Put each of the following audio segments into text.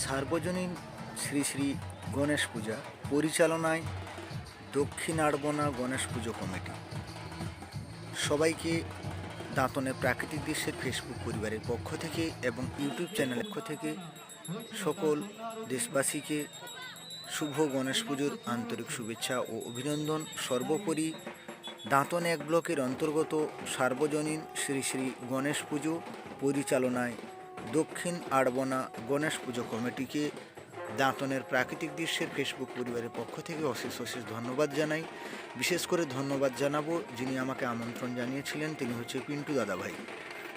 সার্বজনীন শ্রী শ্রী গণেশ পূজা পরিচালনায় দক্ষিণ আড়বনা গণেশ পুজো কমিটি সবাইকে দাঁতনের প্রাকৃতিক দৃশ্যের ফেসবুক পরিবারের পক্ষ থেকে এবং ইউটিউব চ্যানেলের পক্ষ থেকে সকল দেশবাসীকে শুভ গণেশ পুজোর আন্তরিক শুভেচ্ছা ও অভিনন্দন। সর্বোপরি দাঁতন এক ব্লকের অন্তর্গত সার্বজনীন শ্রী শ্রী গণেশ পুজো পরিচালনায় দক্ষিণ আড়বনা গণেশ পুজো কমিটিকে দাঁতনের প্রাকৃতিক দৃশ্যের ফেসবুক পরিবারের পক্ষ থেকে অশেষ ধন্যবাদ জানাই। বিশেষ করে ধন্যবাদ জানাবো যিনি আমাকে আমন্ত্রণ জানিয়েছিলেন, তিনি হচ্ছে পিন্টু দাদাভাই।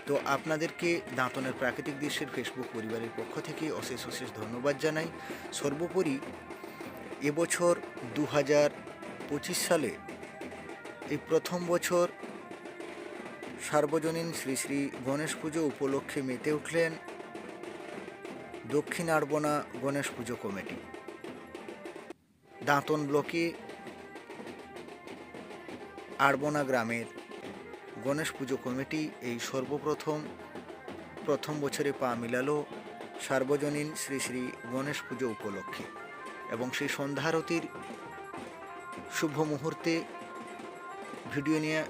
তো আপনাদেরকে দাঁতনের প্রাকৃতিক দৃশ্যের ফেসবুক পরিবারের পক্ষ থেকে অশেষ ধন্যবাদ জানাই। সর্বোপরি এবছর 2025 সালে এই প্রথম বছর সার্বজনীন শ্রী শ্রী গণেশ পুজো উপলক্ষে মেতে উঠলেন দক্ষিণ আড়বনা গণেশ পুজো কমিটি। দাঁতন ব্লকে আড়বনা গ্রামের গণেশ পুজো কমিটি এই প্রথম বছরে পা মিলালো সার্বজনীন শ্রী শ্রী গণেশ পুজো উপলক্ষে, এবং সেই সন্ধ্যারতির শুভ মুহূর্তে ভিডিও নিয়ে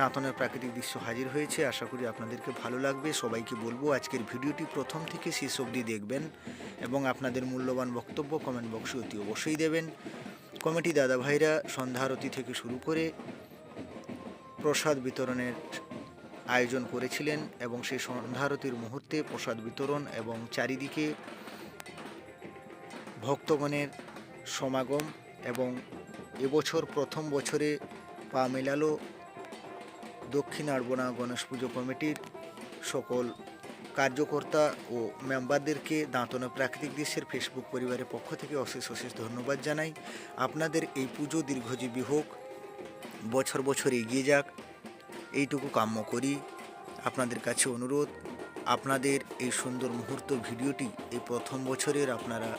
দাঁতনের প্রাকৃতিক দৃশ্য হাজির হয়েছে। আশা করি আপনাদেরকে ভালো লাগবে। সবাইকে বলবো আজকের ভিডিওটি প্রথম থেকে শেষ অবধি দেখবেন এবং আপনাদের মূল্যবান বক্তব্য কমেন্ট বক্সে অতি অবশ্যই দেবেন। কমিটি দাদাভাইরা সন্ধ্যারতি থেকে শুরু করে প্রসাদ বিতরণের আয়োজন করেছিলেন এবং সেই সন্ধ্যারতির মুহূর্তে প্রসাদ বিতরণ এবং চারিদিকে ভক্তগণের সমাগম, এবং এবছর প্রথম বছরে পা মেলালো দক্ষিণ আড়বনা গণেশ পুজো কমিটির সকল কার্যকর্তা ও মেম্বারদেরকে দাঁতনের প্রাকৃতিক দৃশ্যের ফেসবুক পরিবারের পক্ষ থেকে অশেষ ধন্যবাদ জানাই। আপনাদের এই পুজো দীর্ঘজীবী হোক, বছর এগিয়ে যাক, এইটুকু কাম্য করি। আপনাদের কাছে অনুরোধ, আপনাদের এই সুন্দর মুহূর্ত ভিডিওটি এই প্রথম বছরের আপনারা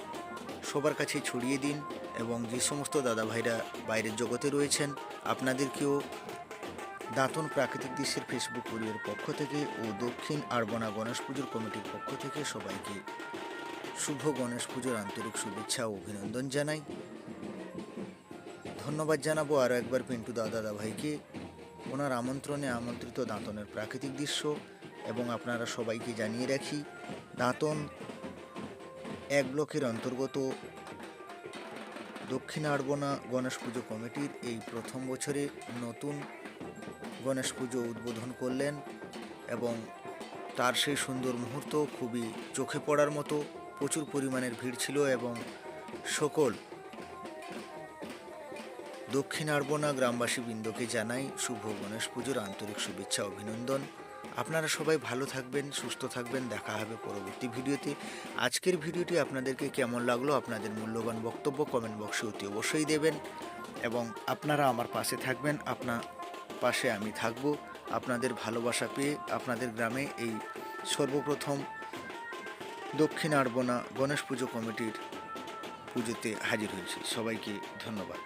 সবার কাছে ছড়িয়ে দিন, এবং যে সমস্ত দাদা ভাইরা বাইরের জগতে রয়েছেন আপনাদেরকেও দাঁতন প্রাকৃতিক দৃশ্যের ফেসবুক পরিবারের পক্ষ থেকে ও দক্ষিণ আড়বনা গণেশ পুজোর কমিটির পক্ষ থেকে সবাইকে শুভ গণেশ পুজোর আন্তরিক শুভেচ্ছা ও অভিনন্দন জানাই। ধন্যবাদ জানাবো আরও একবার পিন্টু দাদা ভাইকে, ওনার আমন্ত্রণে আমন্ত্রিত দাঁতনের প্রাকৃতিক দৃশ্য। এবং আপনারা সবাইকে জানিয়ে রাখি, দাঁতন এক ব্লকের অন্তর্গত দক্ষিণ আড়বনা গণেশ পুজো কমিটির এই প্রথম বছরে নতুন গণেশ পুজো উদ্বোধন করলেন, এবং তার সেই সুন্দর মুহূর্ত খুবই চোখে পড়ার মতো। প্রচুর পরিমাণের ভিড় ছিল, এবং সকল দক্ষিণ আড়বনা গ্রামবাসী বৃন্দকে জানাই শুভ গণেশ পুজোর আন্তরিক শুভেচ্ছা অভিনন্দন। আপনারা সবাই ভালো থাকবেন, সুস্থ থাকবেন। দেখা হবে পরবর্তী ভিডিওতে। আজকের ভিডিওটি আপনাদেরকে কেমন লাগলো আপনাদের মূল্যবান বক্তব্য কমেন্ট বক্সে অতি অবশ্যই দেবেন, এবং আপনারা আমার পাশে থাকবেন, আপনার পাশে আমি থাকব। আপনাদের ভালোবাসা পেয়ে আপনাদের গ্রামে এই সর্বপ্রথম দক্ষিণ আড়বনা গণেশ পুজো কমিটির পুজোতে হাজির হয়েছি। সবাইকে ধন্যবাদ।